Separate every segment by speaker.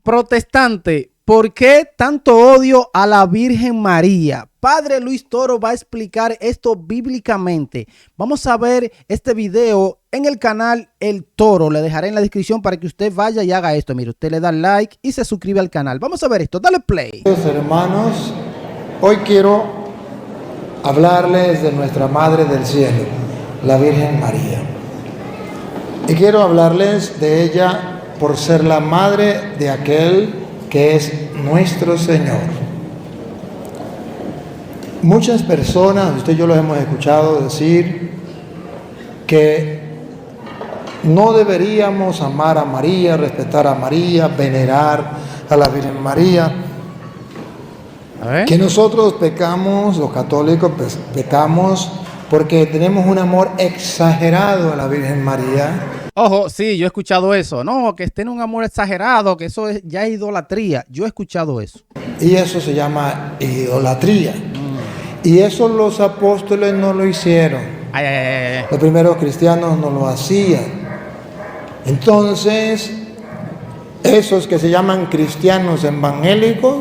Speaker 1: Protestante, ¿por qué tanto odio a la Virgen María? Padre Luis Toro va a explicar esto bíblicamente. Vamos a ver este video en el canal El Toro. Le dejaré en la descripción para que usted vaya y haga esto. Mire, usted le da like y se suscribe al canal. Vamos a ver esto. Dale play.
Speaker 2: Hermanos, hoy quiero hablarles de nuestra Madre del Cielo, la Virgen María. Y quiero hablarles de ella por ser la madre de aquel que es nuestro Señor. Muchas personas, usted y yo los hemos escuchado decir que no deberíamos amar a María, respetar a María, venerar a la Virgen María. Que nosotros pecamos, los católicos pecamos porque tenemos un amor exagerado a la Virgen María.
Speaker 1: Ojo, sí, yo he escuchado eso. No, que esté en un amor exagerado, que eso es ya idolatría. Yo he escuchado eso.
Speaker 2: Y eso se llama idolatría. Y eso los apóstoles no lo hicieron. Los primeros cristianos no lo hacían. Entonces, esos que se llaman cristianos evangélicos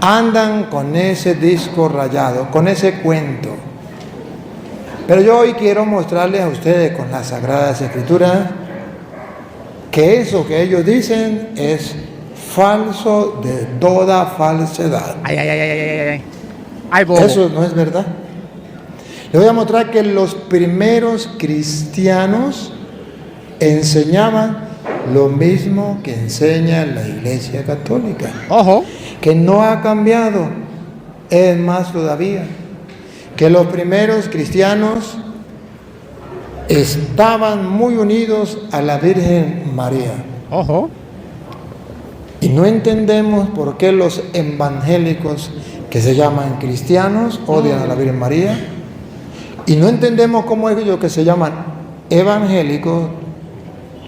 Speaker 2: andan con ese disco rayado, con ese cuento. Pero yo hoy quiero mostrarles a ustedes con las Sagradas Escrituras que eso que ellos dicen es falso de toda falsedad. Eso no es verdad. Les voy a mostrar que los primeros cristianos enseñaban lo mismo que enseña la Iglesia Católica.
Speaker 1: Ojo.
Speaker 2: Que no ha cambiado. Es más todavía, que los primeros cristianos estaban muy unidos a la Virgen María.
Speaker 1: Ojo.
Speaker 2: Y no entendemos por qué los evangélicos que se llaman cristianos odian a la Virgen María. Y no entendemos cómo ellos que se llaman evangélicos,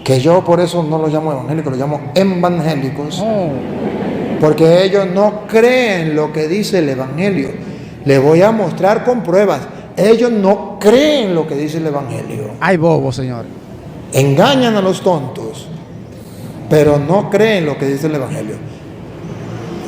Speaker 2: que yo por eso no los llamo evangélicos, los llamo evangélicos, porque ellos no creen lo que dice el Evangelio. Les voy a mostrar con pruebas. Ellos no creen lo que dice el Evangelio.
Speaker 1: Ay, bobo, señor.
Speaker 2: Engañan a los tontos, pero no creen lo que dice el Evangelio.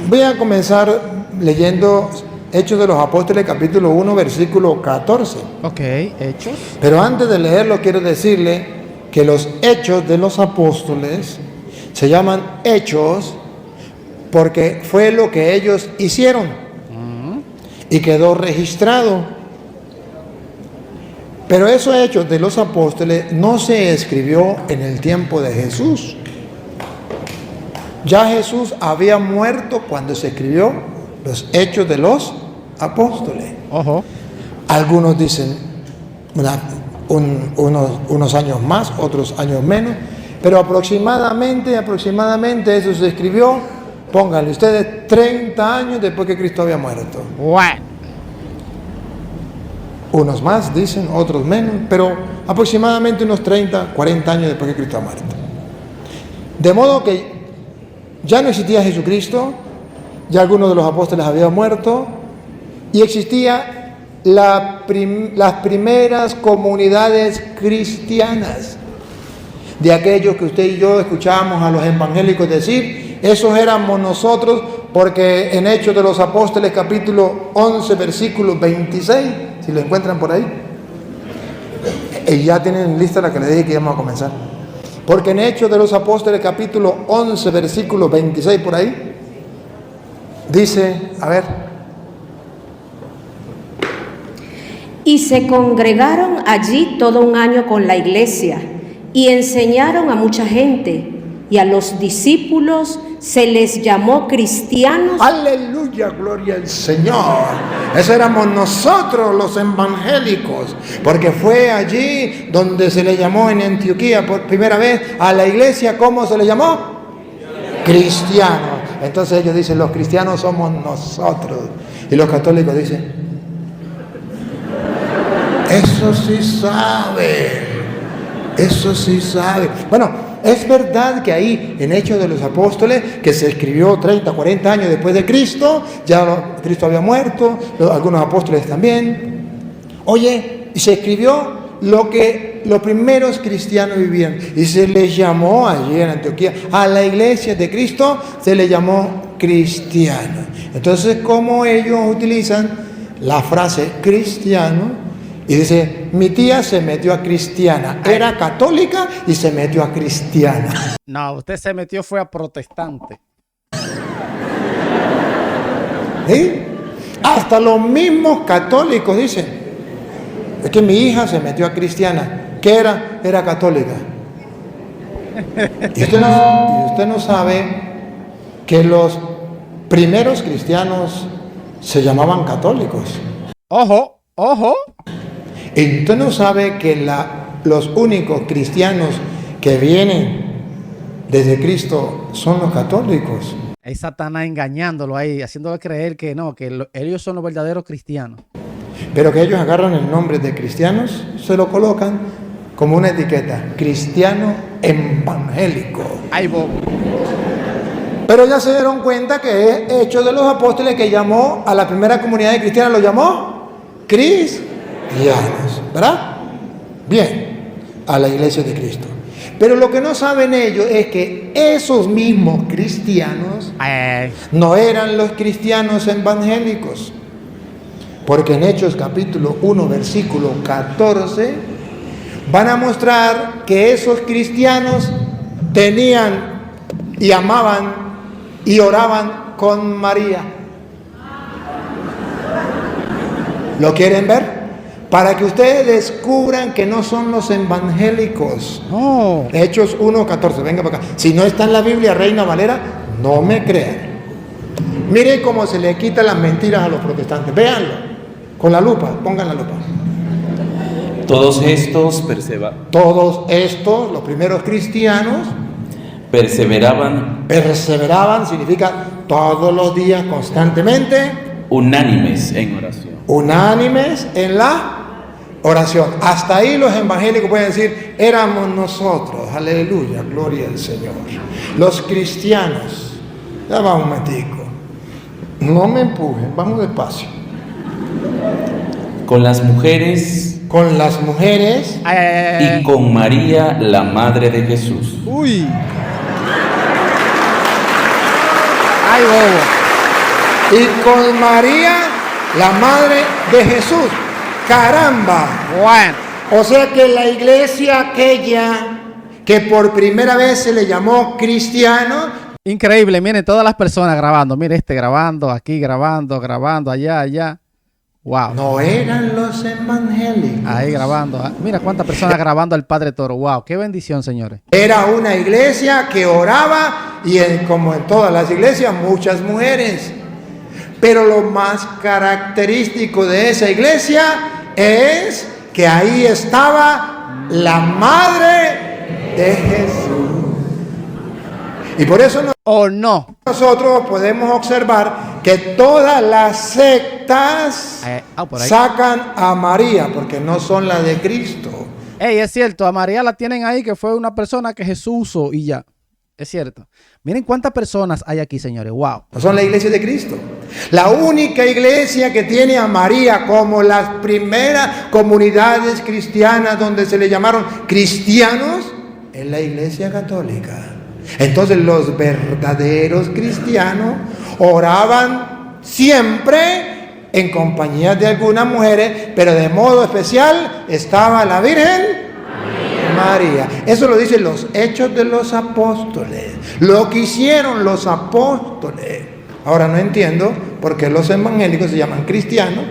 Speaker 2: Voy a comenzar leyendo Hechos de los Apóstoles, capítulo 1, versículo 14.
Speaker 1: Ok, Hechos.
Speaker 2: Pero antes de leerlo, quiero decirle que los Hechos de los Apóstoles se llaman Hechos porque fue lo que ellos hicieron y quedó registrado. Pero esos Hechos de los Apóstoles no se escribió en el tiempo de Jesús. Ya Jesús había muerto cuando se escribió los Hechos de los Apóstoles.
Speaker 1: Ojo.
Speaker 2: Algunos dicen unos años más, otros años menos, pero aproximadamente eso se escribió, pónganle ustedes, 30 años después que Cristo había muerto.
Speaker 1: What?
Speaker 2: Unos más dicen, otros menos, pero aproximadamente unos 30, 40 años después que Cristo ha muerto. De modo que ya no existía Jesucristo, ya algunos de los apóstoles habían muerto, y existía las primeras comunidades cristianas, de aquellos que usted y yo escuchábamos a los evangélicos decir, esos éramos nosotros, porque en Hechos de los Apóstoles, capítulo 11, versículo 26, si lo encuentran por ahí, y ya tienen lista la que les dije que íbamos a comenzar. Porque en Hechos de los Apóstoles, capítulo 11, versículo 26, por ahí, dice, a ver.
Speaker 3: Y se congregaron allí todo un año con la iglesia, y enseñaron a mucha gente, y a los discípulos se les llamó cristianos.
Speaker 2: Aleluya, gloria al Señor. Eso éramos nosotros los evangélicos, porque fue allí donde se le llamó en Antioquía por primera vez a la iglesia. ¿Cómo se le llamó? Cristianos. Entonces ellos dicen, los cristianos somos nosotros, y los católicos dicen, eso sí sabe, eso sí sabe. Bueno, es verdad que ahí en Hechos de los Apóstoles, que se escribió 30, 40 años después de Cristo, ya Cristo había muerto, algunos apóstoles también. Oye, y se escribió lo que los primeros cristianos vivían. Y se les llamó allí en Antioquía, a la iglesia de Cristo se le llamó cristiano. Entonces, como ellos utilizan la frase cristiano, y dice, mi tía se metió a cristiana, era católica y se metió a cristiana.
Speaker 1: No, usted se metió fue a protestante.
Speaker 2: ¿Sí? Hasta los mismos católicos dicen, es que mi hija se metió a cristiana. ¿Qué era? Era católica. Y usted no sabe que los primeros cristianos se llamaban católicos.
Speaker 1: Ojo, ojo.
Speaker 2: Y usted no sabe que los únicos cristianos que vienen desde Cristo son los católicos.
Speaker 1: Es Satanás engañándolo ahí, haciéndole creer que no, que ellos son los verdaderos cristianos.
Speaker 2: Pero que ellos agarran el nombre de cristianos, se lo colocan como una etiqueta, cristiano evangélico.
Speaker 1: Ay, bobo.
Speaker 2: Pero ya se dieron cuenta que es Hechos de los Apóstoles que llamó a la primera comunidad de cristianos, lo llamó cristianos, ¿verdad? Bien, a la iglesia de Cristo. Pero lo que no saben ellos es que esos mismos cristianos no eran los cristianos evangélicos. Porque en Hechos capítulo 1, versículo 14, van a mostrar que esos cristianos tenían y amaban y oraban con María. ¿Lo quieren ver? Para que ustedes descubran que no son los evangélicos.
Speaker 1: No.
Speaker 2: Hechos 1:14, venga para acá. Si no está en la Biblia, Reina Valera, no me crean. Miren cómo se le quitan las mentiras a los protestantes. Véanlo, con la lupa, pongan la lupa.
Speaker 4: Todos estos
Speaker 2: los primeros cristianos,
Speaker 4: perseveraban
Speaker 2: significa todos los días, constantemente,
Speaker 4: unánimes en oración.
Speaker 2: Unánimes en la oración. Hasta ahí los evangélicos pueden decir, éramos nosotros, aleluya, gloria al Señor. Los cristianos, ya va un momentico, no me empujen, vamos despacio.
Speaker 4: Con las mujeres y con María, la madre de Jesús.
Speaker 1: Uy. Ay, bobo.
Speaker 2: Y con María, la madre de Jesús. Caramba.
Speaker 1: Bueno.
Speaker 2: O sea que la iglesia aquella que por primera vez se le llamó cristiano.
Speaker 1: Increíble, miren todas las personas grabando. Mire grabando, aquí grabando, allá. Wow.
Speaker 2: No eran los evangélicos.
Speaker 1: Ahí grabando. Mira cuántas personas grabando al Padre Toro. Wow, qué bendición, señores.
Speaker 2: Era una iglesia que oraba y como en todas las iglesias, muchas mujeres. Pero lo más característico de esa iglesia es que ahí estaba la madre de Jesús. Y por eso nosotros podemos observar que todas las sectas sacan a María porque no son las de Cristo.
Speaker 1: Es cierto, a María la tienen ahí que fue una persona que Jesús usó y ya. Es cierto. Miren cuántas personas hay aquí, señores. Wow.
Speaker 2: No son la iglesia de Cristo. La única iglesia que tiene a María como las primeras comunidades cristianas donde se le llamaron cristianos es la iglesia católica. Entonces los verdaderos cristianos oraban siempre en compañía de algunas mujeres, pero de modo especial estaba la Virgen María. Eso lo dicen los Hechos de los Apóstoles, lo que hicieron los apóstoles. Ahora no entiendo por qué los evangélicos se llaman cristianos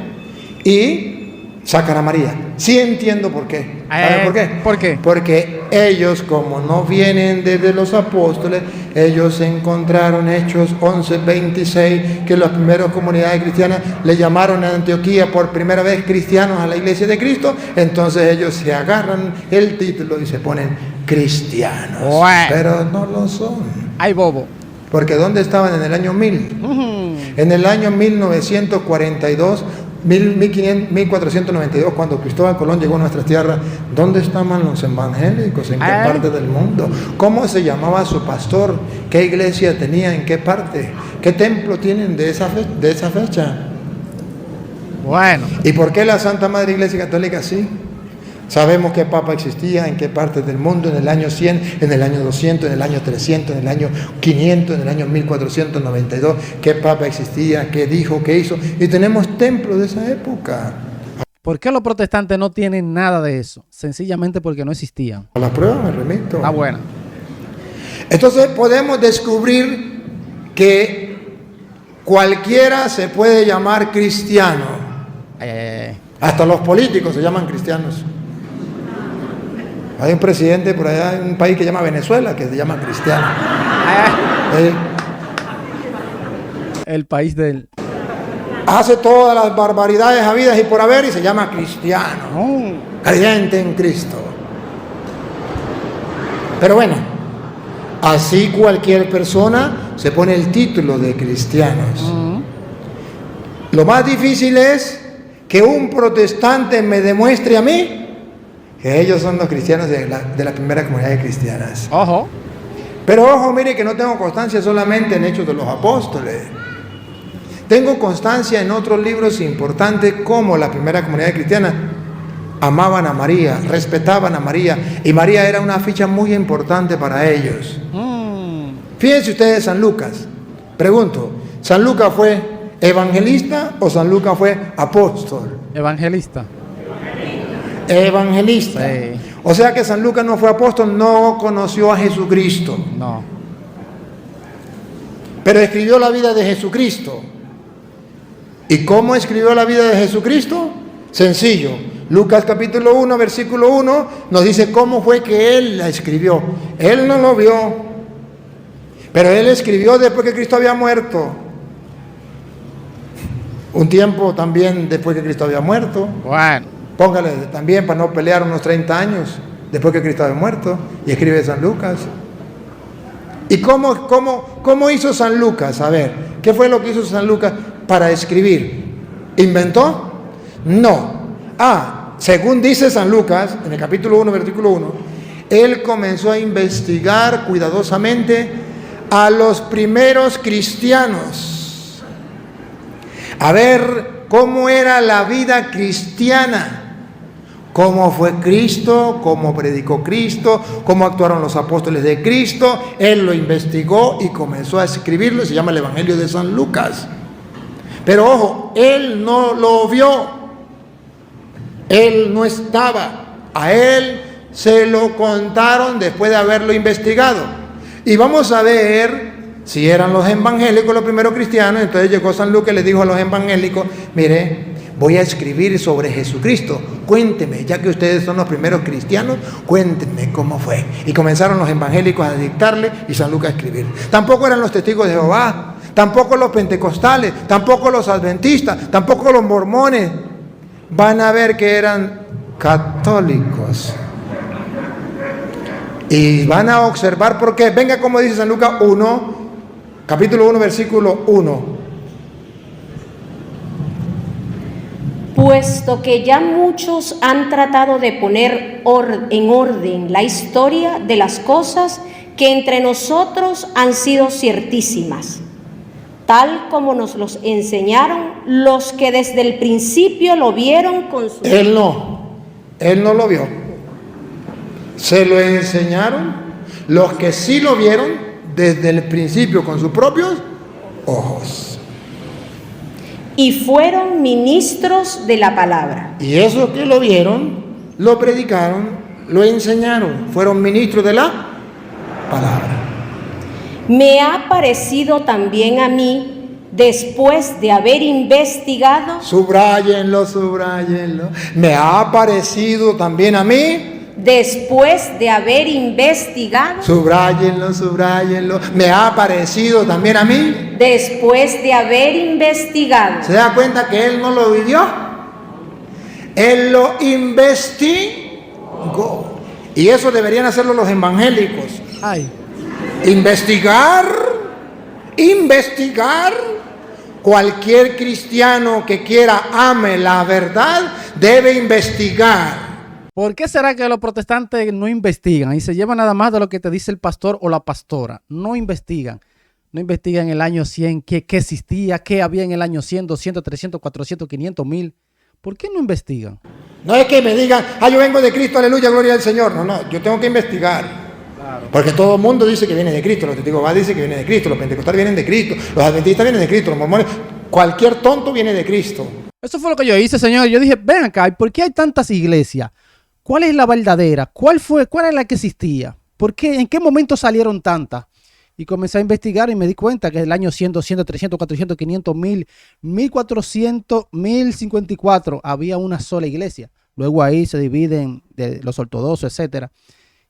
Speaker 2: y sacan a María. Sí entiendo por qué. ¿Saben por qué?
Speaker 1: ¿Por qué?
Speaker 2: Porque ellos, como no vienen desde los apóstoles, ellos encontraron Hechos 11:26, que las primeras comunidades cristianas le llamaron a Antioquía por primera vez cristianos a la iglesia de Cristo. Entonces ellos se agarran el título y se ponen cristianos.
Speaker 1: Bueno.
Speaker 2: Pero no lo son.
Speaker 1: Ay, bobo.
Speaker 2: Porque ¿dónde estaban en el año 1000? En el año 1942, 1492, cuando Cristóbal Colón llegó a nuestra tierra, ¿dónde estaban los evangélicos? ¿En qué parte del mundo? ¿Cómo se llamaba su pastor? ¿Qué iglesia tenía? ¿En qué parte? ¿Qué templo tienen de esa fecha?
Speaker 1: Bueno.
Speaker 2: ¿Y por qué la Santa Madre Iglesia Católica sí? Sabemos qué papa existía, en qué partes del mundo, en el año 100, en el año 200, en el año 300, en el año 500, en el año 1492, qué papa existía, qué dijo, qué hizo. Y tenemos templos de esa época.
Speaker 1: ¿Por qué los protestantes no tienen nada de eso? Sencillamente porque no existían.
Speaker 2: A la prueba me remito.
Speaker 1: Ah, bueno.
Speaker 2: Entonces podemos descubrir que cualquiera se puede llamar cristiano. Hasta los políticos se llaman cristianos. Hay un presidente por allá en un país que se llama Venezuela, que se llama cristiano.
Speaker 1: El país del...
Speaker 2: Hace todas las barbaridades habidas y por haber y se llama cristiano. Creyente en Cristo. Pero bueno, así cualquier persona se pone el título de cristianos. Lo más difícil es que un protestante me demuestre a mí que ellos son los cristianos de la primera comunidad de cristianas.
Speaker 1: Ojo.
Speaker 2: Pero ojo, mire que no tengo constancia solamente en Hechos de los Apóstoles. Tengo constancia en otros libros importantes como la primera comunidad cristiana. Amaban a María, respetaban a María, y María era una ficha muy importante para ellos. Fíjense ustedes San Lucas. Pregunto, ¿San Lucas fue evangelista o San Lucas fue apóstol?
Speaker 1: Evangelista.
Speaker 2: Evangelista.
Speaker 1: Sí.
Speaker 2: O sea que San Lucas no fue apóstol, no conoció a Jesucristo.
Speaker 1: No.
Speaker 2: Pero escribió la vida de Jesucristo. ¿Y cómo escribió la vida de Jesucristo? Sencillo. Lucas capítulo 1, versículo 1 nos dice cómo fue que él la escribió. Él no lo vio, pero él escribió después que Cristo había muerto. Un tiempo también después que Cristo había muerto.
Speaker 1: Bueno.
Speaker 2: Póngale también para no pelear unos 30 años después que Cristo había muerto. Y escribe San Lucas. ¿Y cómo hizo San Lucas? A ver, ¿qué fue lo que hizo San Lucas para escribir? ¿Inventó? No. Según dice San Lucas, en el capítulo 1, versículo 1, él comenzó a investigar cuidadosamente a los primeros cristianos. A ver cómo era la vida cristiana. Cómo fue Cristo, cómo predicó Cristo, cómo actuaron los apóstoles de Cristo. Él lo investigó y comenzó a escribirlo. Se llama el Evangelio de San Lucas. Pero ojo, él no lo vio. Él no estaba. A él se lo contaron después de haberlo investigado. Y vamos a ver si eran los evangélicos los primeros cristianos. Entonces llegó San Lucas y le dijo a los evangélicos: mire, voy a escribir sobre Jesucristo. Cuénteme, ya que ustedes son los primeros cristianos, cuéntenme cómo fue. Y comenzaron los evangélicos a dictarle y San Lucas a escribir. Tampoco eran los testigos de Jehová, tampoco los pentecostales, tampoco los adventistas, tampoco los mormones. Van a ver que eran católicos. Y van a observar por qué. Venga como dice San Lucas 1, capítulo 1, versículo 1.
Speaker 3: Puesto que ya muchos han tratado de poner en orden la historia de las cosas que entre nosotros han sido ciertísimas, tal como nos los enseñaron los que desde el principio lo vieron con su...
Speaker 2: Él no lo vio. Se lo enseñaron los que sí lo vieron desde el principio con sus propios ojos.
Speaker 3: Y fueron ministros de la palabra.
Speaker 2: Y esos que lo vieron, lo predicaron, lo enseñaron. Fueron ministros de la palabra.
Speaker 3: Me ha parecido también a mí, después de haber investigado...
Speaker 2: Subrayenlo. Me ha parecido también a mí...
Speaker 3: Después de haber investigado...
Speaker 2: Subrayenlo. Me ha parecido también a mí...
Speaker 3: Después de haber investigado...
Speaker 2: ¿Se da cuenta que él no lo vivió? Él lo investigó. Y eso deberían hacerlo los evangélicos. Investigar. Cualquier cristiano que quiera ame la verdad debe investigar.
Speaker 1: ¿Por qué será que los protestantes no investigan y se llevan nada más de lo que te dice el pastor o la pastora? No investigan. No investigan el año 100, qué existía, qué había en el año 100, 200, 300, 400, 500, 1000. ¿por qué no investigan?
Speaker 2: No es que me digan, yo vengo de Cristo, aleluya, gloria al Señor. No, yo tengo que investigar. Claro. Porque todo el mundo dice que viene de Cristo. Los testigos de Jehová dicen que viene de Cristo. Los pentecostales vienen de Cristo. Los adventistas vienen de Cristo. Los mormones, cualquier tonto viene de Cristo.
Speaker 1: Eso fue lo que yo hice, Señor. Yo dije, ven acá, ¿y por qué hay tantas iglesias? ¿Cuál es la verdadera? ¿Cuál es la que existía? ¿Por qué? ¿En qué momento salieron tantas? Y comencé a investigar y me di cuenta que el año 100, 200, 300, 400, 500, 1000, 1400, 1054 había una sola iglesia. Luego ahí se dividen de los ortodoxos, etcétera.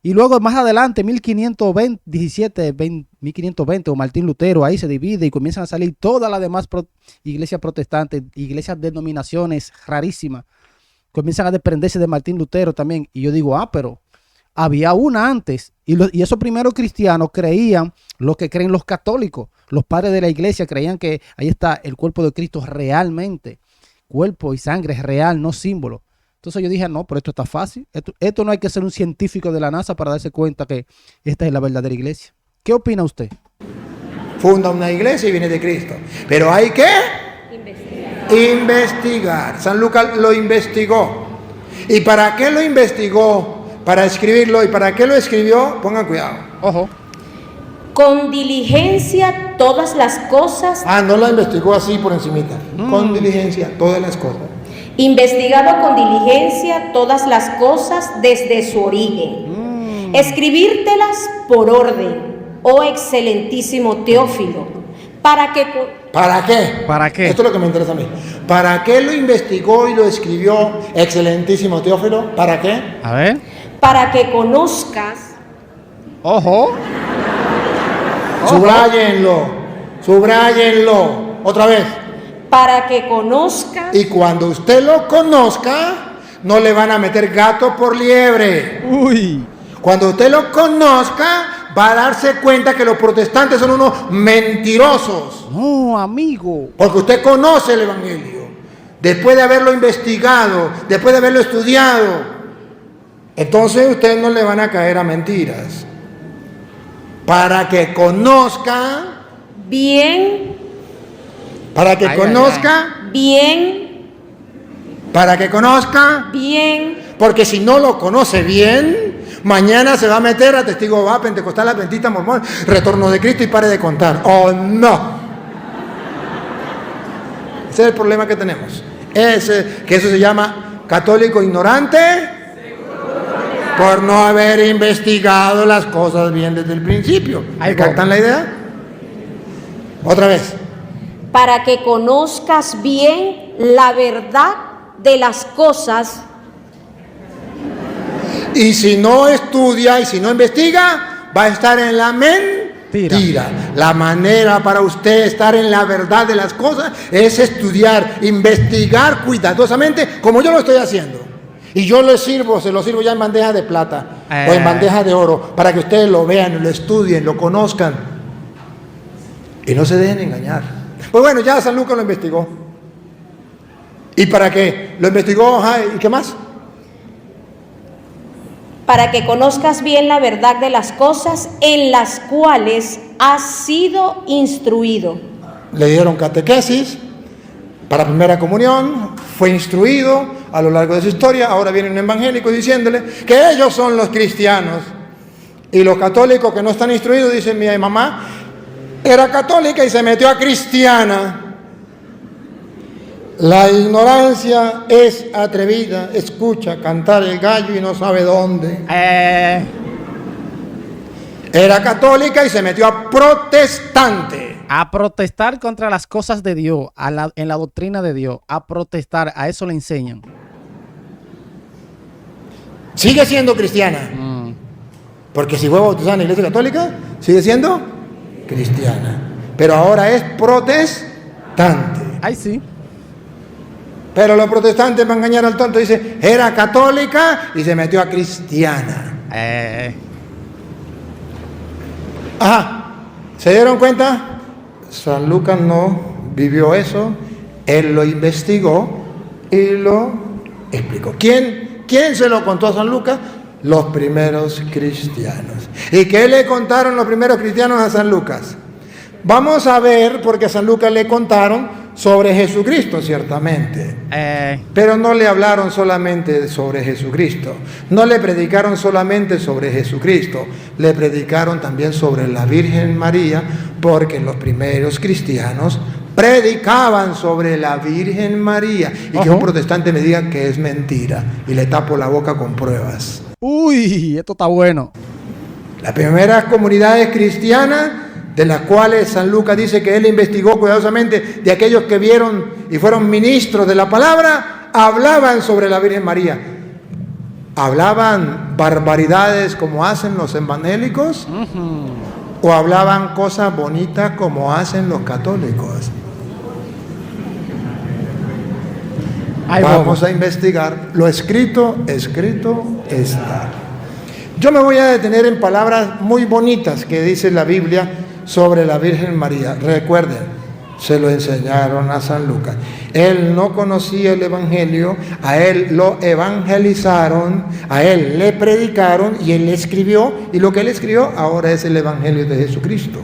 Speaker 1: Y luego más adelante, 1520 o Martín Lutero, ahí se divide y comienzan a salir todas las demás iglesias protestantes, iglesias de denominaciones rarísimas. Comienzan a desprenderse de Martín Lutero también. Y yo digo, pero había una antes. Y esos primeros cristianos creían lo que creen los católicos. Los padres de la iglesia creían que ahí está el cuerpo de Cristo realmente. Cuerpo y sangre es real, no símbolo. Entonces yo dije, no, pero esto está fácil. Esto no hay que ser un científico de la NASA para darse cuenta que esta es la verdadera iglesia. ¿Qué opina usted?
Speaker 2: Funda una iglesia y viene de Cristo. Pero hay que investigar. San Lucas lo investigó. ¿Y para qué lo investigó? Para escribirlo. ¿Y para qué lo escribió? Pongan cuidado.
Speaker 1: Ojo.
Speaker 3: Con diligencia todas las cosas.
Speaker 2: No lo investigó así por encimita. Con diligencia todas las cosas.
Speaker 3: Investigado con diligencia todas las cosas desde su origen. Escribírtelas por orden, oh excelentísimo Teófilo, ¿para qué?
Speaker 2: ¿Para qué?
Speaker 1: ¿Para qué?
Speaker 2: Esto es lo que me interesa a mí. ¿Para qué lo investigó y lo escribió excelentísimo Teófilo? ¿Para qué?
Speaker 1: A ver.
Speaker 3: Para que conozcas.
Speaker 1: Ojo.
Speaker 2: Subrayenlo. Otra vez.
Speaker 3: Para que conozcas.
Speaker 2: Y cuando usted lo conozca, no le van a meter gato por liebre.
Speaker 1: Uy.
Speaker 2: Cuando usted lo conozca, va a darse cuenta que los protestantes son unos mentirosos.
Speaker 1: No, amigo.
Speaker 2: Porque usted conoce el Evangelio. Después de haberlo investigado, después de haberlo estudiado, entonces ustedes no le van a caer a mentiras. Para que conozca
Speaker 3: bien.
Speaker 2: Para que conozca
Speaker 3: bien.
Speaker 2: Para que conozca
Speaker 3: bien.
Speaker 2: Porque si no lo conoce bien, mañana se va a meter a testigo de Jehová, pentecostal, adventista, mormón, retorno de Cristo y pare de contar. ¡Oh, no! Ese es el problema que tenemos. Que eso se llama católico ignorante por no haber investigado las cosas bien desde el principio. ¿Me captan la idea? Otra vez.
Speaker 3: Para que conozcas bien la verdad de las cosas.
Speaker 2: Y si no estudia y si no investiga, va a estar en la mentira. La manera para usted estar en la verdad de las cosas es estudiar, investigar cuidadosamente, como yo lo estoy haciendo. Y yo se lo sirvo ya en bandeja de plata o en bandeja de oro, para que ustedes lo vean, lo estudien, lo conozcan y no se dejen engañar. Pues bueno, ya San Lucas lo investigó. ¿Y para qué? Lo investigó, ¿y qué más?
Speaker 3: Para que conozcas bien la verdad de las cosas en las cuales has sido instruido.
Speaker 2: Le dieron catequesis para primera comunión, fue instruido a lo largo de su historia. Ahora viene un evangélico diciéndole que ellos son los cristianos. Y los católicos que no están instruidos dicen: mi mamá era católica y se metió a cristiana. La ignorancia es atrevida, escucha cantar el gallo y no sabe dónde. Era católica y se metió a protestante.
Speaker 1: A protestar contra las cosas de Dios, en la doctrina de Dios, a protestar, a eso le enseñan.
Speaker 2: Sigue siendo cristiana. Porque si fue bautizada en la iglesia católica, sigue siendo cristiana. Pero ahora es protestante.
Speaker 1: Ay, sí.
Speaker 2: Pero los protestantes van a engañar al tonto. Dice, era católica y se metió a cristiana. Ajá. ¿Se dieron cuenta? San Lucas no vivió eso. Él lo investigó y lo explicó. ¿Quién se lo contó a San Lucas? Los primeros cristianos. ¿Y qué le contaron los primeros cristianos a San Lucas? Vamos a ver, porque a San Lucas le contaron sobre Jesucristo, ciertamente. Pero no le hablaron solamente sobre Jesucristo. No le predicaron solamente sobre Jesucristo. Le predicaron también sobre la Virgen María, porque los primeros cristianos predicaban sobre la Virgen María. Y que un protestante me diga que es mentira y le tapo la boca con pruebas.
Speaker 1: Uy, esto está bueno.
Speaker 2: Las primeras comunidades cristianas, de las cuales San Lucas dice que él investigó cuidadosamente, de aquellos que vieron y fueron ministros de la palabra, hablaban sobre la Virgen María. ¿Hablaban barbaridades como hacen los evangélicos? ¿O hablaban cosas bonitas como hacen los católicos? Vamos a investigar. Lo escrito, escrito está. Yo me voy a detener en palabras muy bonitas que dice la Biblia sobre la Virgen María. Recuerden, se lo enseñaron a San Lucas. Él no conocía el Evangelio, a él lo evangelizaron, a él le predicaron y él le escribió. Y lo que él escribió ahora es el Evangelio de Jesucristo.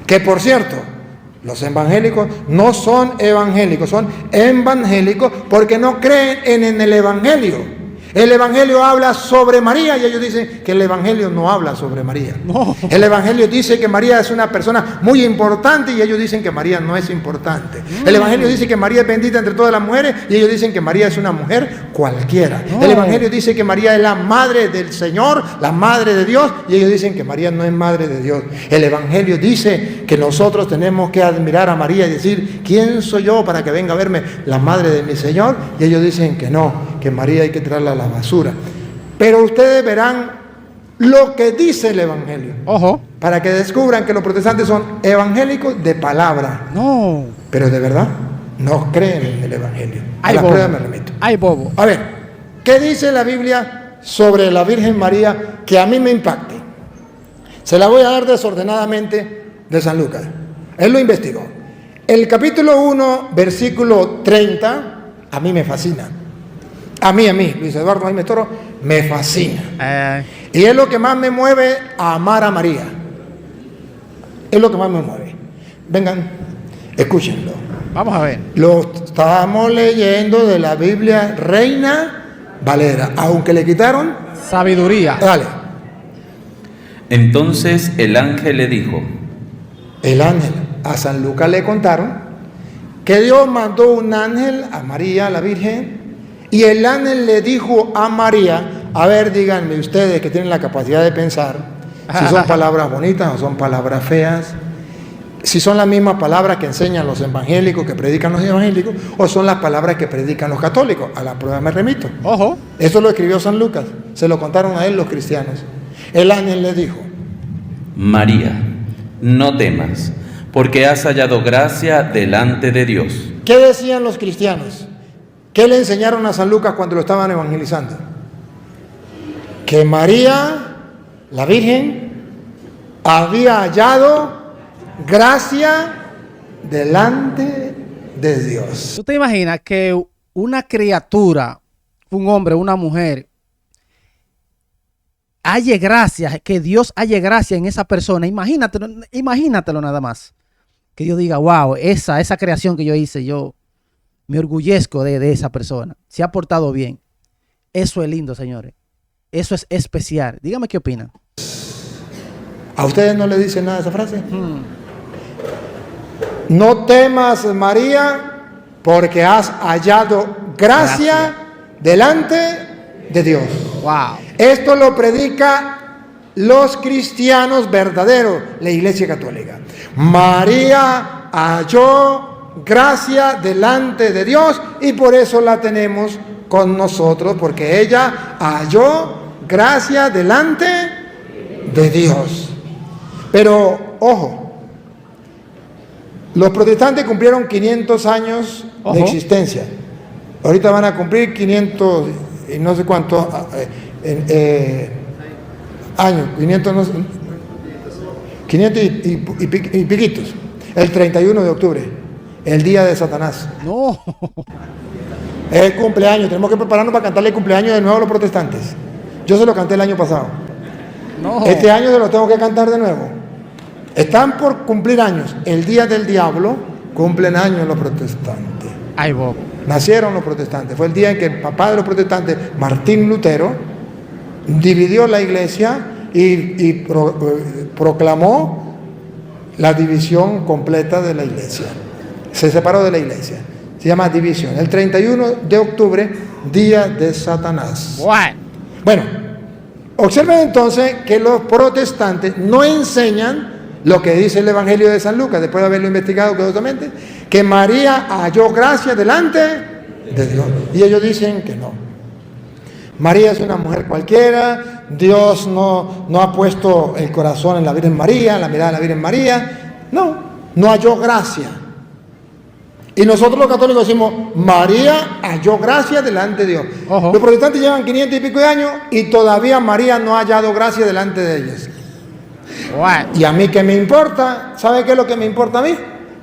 Speaker 2: Que por cierto, los evangélicos no son evangélicos, son evangélicos porque no creen en el Evangelio. El Evangelio habla sobre María y ellos dicen que el Evangelio no habla sobre María. No. El Evangelio dice que María es una persona muy importante y ellos dicen que María no es importante. El Evangelio dice que María es bendita entre todas las mujeres y ellos dicen que María es una mujer cualquiera. El Evangelio dice que María es la madre del Señor, la madre de Dios, y ellos dicen que María no es madre de Dios. El Evangelio dice que nosotros tenemos que admirar a María y decir, ¿quién soy yo para que venga a verme la madre de mi Señor? Y ellos dicen que no, que María hay que traerla a la basura. Pero ustedes verán lo que dice el Evangelio. Para que descubran que los protestantes son evangélicos de palabra. No. Pero de verdad no creen en el Evangelio. A la prueba me remito. A ver, ¿qué dice la Biblia sobre la Virgen María que a mí me impacte? Se la voy a dar desordenadamente de San Lucas. Él lo investigó. El capítulo 1, versículo 30, a mí me fascina. A mí, Luis Eduardo Jaime Toro, me fascina. Y es lo que más me mueve a amar a María. Es lo que más me mueve. Vengan, escúchenlo.
Speaker 1: Vamos a ver.
Speaker 2: Lo estamos leyendo de la Biblia Reina Valera, aunque le quitaron
Speaker 1: sabiduría.
Speaker 2: Dale.
Speaker 4: Entonces el ángel le dijo.
Speaker 2: El ángel, a San Lucas le contaron que Dios mandó un ángel a María, la Virgen. Y el ángel le dijo a María, a ver, díganme ustedes que tienen la capacidad de pensar, si son palabras bonitas o son palabras feas, si son las mismas palabras que enseñan los evangélicos, que predican los evangélicos, o son las palabras que predican los católicos. A la prueba me remito. Eso lo escribió San Lucas, se lo contaron a él los cristianos. El ángel le dijo,
Speaker 4: María, no temas, porque has hallado gracia delante de Dios.
Speaker 2: ¿Qué decían los cristianos? ¿Qué le enseñaron a San Lucas cuando lo estaban evangelizando? Que María, la Virgen, había hallado gracia delante de Dios.
Speaker 1: ¿Tú te imaginas que una criatura, un hombre, una mujer, halle gracia, que Dios halle gracia en esa persona? Imagínatelo nada más. Que Dios diga, wow, esa creación que yo hice, yo me orgullezco de esa persona. Se ha portado bien. Eso es lindo, señores. Eso es especial. Dígame qué opinan.
Speaker 2: ¿A ustedes no le dicen nada esa frase? No temas, María, porque has hallado gracia delante de Dios.
Speaker 1: Wow.
Speaker 2: Esto lo predica los cristianos verdaderos, la Iglesia Católica. María halló gracia delante de Dios y por eso la tenemos con nosotros, porque ella halló gracia delante de Dios. Pero, ojo, los protestantes cumplieron 500 años de existencia. Ahorita van a cumplir 500 y no sé cuántos años, 500 y piquitos, el 31 de octubre. El día de Satanás.
Speaker 1: No.
Speaker 2: El cumpleaños. Tenemos que prepararnos para cantarle el cumpleaños de nuevo a los protestantes. Yo se lo canté el año pasado. No. Este año se lo tengo que cantar de nuevo. Están por cumplir años. El día del diablo, cumplen años los protestantes.
Speaker 1: Ay, Bob.
Speaker 2: Nacieron los protestantes. Fue el día en que el papá de los protestantes, Martín Lutero, dividió la iglesia y proclamó la división completa de la iglesia. Se separó de la iglesia. Se llama división. El 31 de octubre, día de Satanás. Bueno, observen entonces que los protestantes no enseñan lo que dice el Evangelio de San Lucas, después de haberlo investigado cuidadosamente, que María halló gracia delante de Dios. Y ellos dicen que no. María es una mujer cualquiera, Dios no ha puesto el corazón en la Virgen María, la mirada de la Virgen María. No halló gracia. Y nosotros los católicos decimos, María halló gracia delante de Dios.
Speaker 1: Ojo.
Speaker 2: Los protestantes llevan 500 y pico de años y todavía María no ha hallado gracia delante de ellos. Y a mí, ¿qué me importa? ¿Sabe qué es lo que me importa a mí?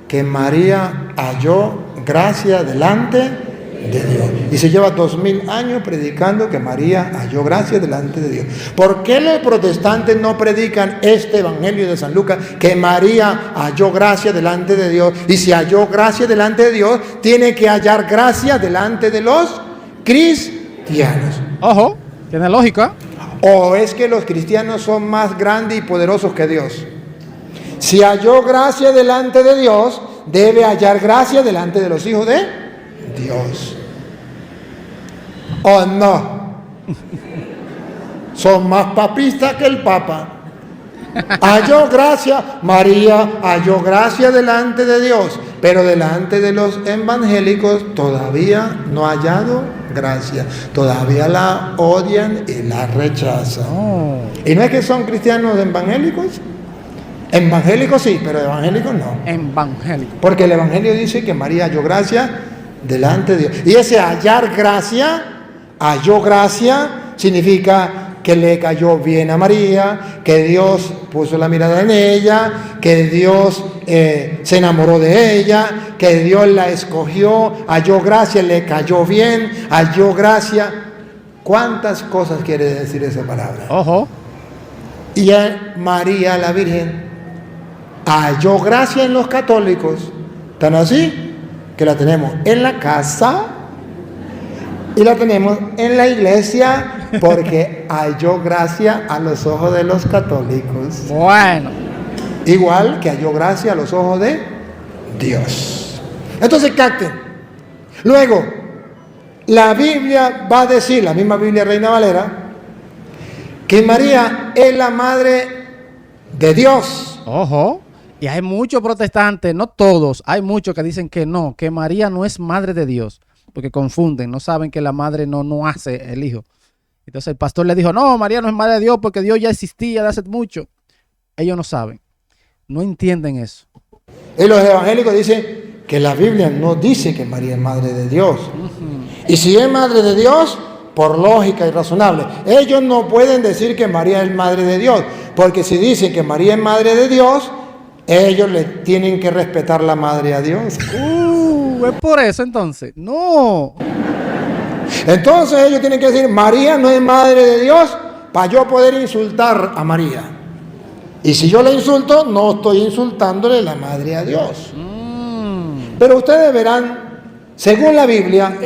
Speaker 2: Que María halló gracia delante de Dios. Y se lleva 2000 años predicando que María halló gracia delante de Dios. ¿Por qué los protestantes no predican este Evangelio de San Lucas, que María halló gracia delante de Dios? Y si halló gracia delante de Dios, tiene que hallar gracia delante de los cristianos.
Speaker 1: Ojo, tiene lógica.
Speaker 2: ¿O es que los cristianos son más grandes y poderosos que Dios? Si halló gracia delante de Dios, debe hallar gracia delante de los hijos de Dios. ¿O no? Son más papistas que el Papa. Halló gracia, María halló gracia delante de Dios, pero delante de los evangélicos todavía no ha hallado gracia. Todavía la odian y la rechazan. ¿Y no es que son cristianos evangélicos? Evangélicos sí, pero evangélicos no.
Speaker 1: Evangélicos.
Speaker 2: Porque el Evangelio dice que María halló gracia delante de Dios. Y ese hallar gracia, halló gracia, significa que le cayó bien a María, que Dios puso la mirada en ella, que Dios se enamoró de ella, que Dios la escogió, halló gracia, le cayó bien, halló gracia. ¿Cuántas cosas quiere decir esa palabra?
Speaker 1: Ojo.
Speaker 2: Y María la Virgen halló gracia en los católicos, tan así que la tenemos en la casa y la tenemos en la iglesia, porque halló gracia a los ojos de los católicos.
Speaker 1: Bueno.
Speaker 2: Igual que halló gracia a los ojos de Dios. Entonces capten. Luego, la Biblia va a decir, la misma Biblia Reina Valera, que María es la madre de Dios.
Speaker 1: Ojo. Y hay muchos protestantes, no todos, hay muchos que dicen que no, que María no es madre de Dios, porque confunden, no saben que la madre no hace el hijo. Entonces el pastor le dijo, no, María no es madre de Dios porque Dios ya existía de hace mucho. Ellos no saben, no entienden eso.
Speaker 2: Y los evangélicos dicen que la Biblia no dice que María es madre de Dios. Y si es madre de Dios, por lógica y razonable, ellos no pueden decir que María es madre de Dios, porque si dicen que María es madre de Dios, ellos le tienen que respetar la madre a Dios.
Speaker 1: Es por eso entonces. No.
Speaker 2: Entonces ellos tienen que decir, María no es madre de Dios, para yo poder insultar a María. Y si yo la insulto, no estoy insultándole la madre a Dios. Pero ustedes verán, según la Biblia,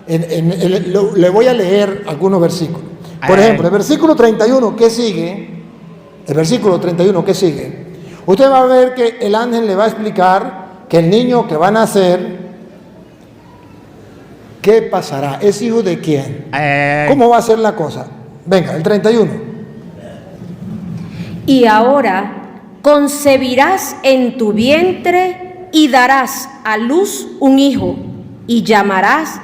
Speaker 2: le voy a leer algunos versículos. Por ejemplo, el versículo 31 que sigue, usted va a ver que el ángel le va a explicar que el niño que va a nacer, ¿qué pasará? ¿Es hijo de quién? ¿Cómo va a ser la cosa? Venga, el 31.
Speaker 3: Y ahora concebirás en tu vientre y darás a luz un hijo y llamarás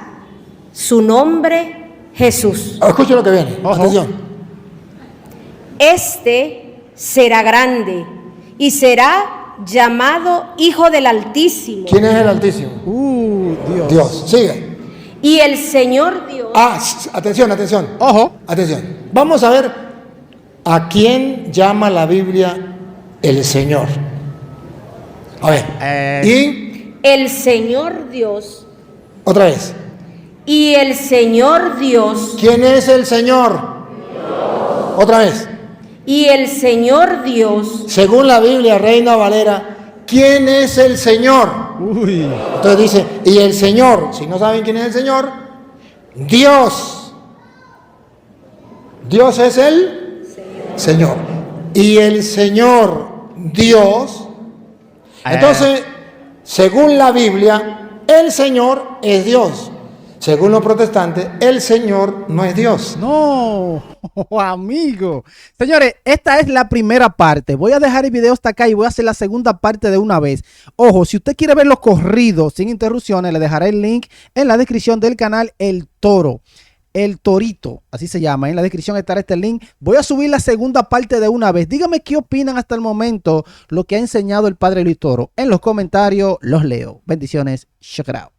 Speaker 3: su nombre Jesús.
Speaker 2: Escuchen lo que viene.
Speaker 1: Ojo.
Speaker 2: Atención.
Speaker 3: Este será grande y será llamado Hijo del Altísimo.
Speaker 2: ¿Quién es el Altísimo?
Speaker 1: Dios.
Speaker 2: Dios. Sigue.
Speaker 3: Y el Señor Dios.
Speaker 2: Atención.
Speaker 1: Ojo.
Speaker 2: Atención. Vamos a ver a quién llama la Biblia el Señor. A ver. Y
Speaker 3: El Señor Dios.
Speaker 2: otra vez.
Speaker 3: Y el Señor Dios.
Speaker 2: ¿Quién es el Señor? Dios. Otra vez.
Speaker 3: Y el Señor Dios.
Speaker 2: Según la Biblia Reina Valera, ¿quién es el Señor?
Speaker 1: Uy.
Speaker 2: Entonces dice, y el Señor, si no saben quién es el Señor, Dios. Dios es el Señor. Y el Señor Dios. Entonces, según la Biblia, el Señor es Dios. Según los protestantes, el Señor no es Dios.
Speaker 1: No, amigo. Señores, esta es la primera parte. Voy a dejar el video hasta acá y voy a hacer la segunda parte de una vez. Ojo, si usted quiere ver los corridos sin interrupciones, le dejaré el link en la descripción del canal El Toro. El Torito, así se llama. En la descripción estará este link. Voy a subir la segunda parte de una vez. Dígame qué opinan hasta el momento lo que ha enseñado el padre Luis Toro. En los comentarios los leo. Bendiciones. Check it out.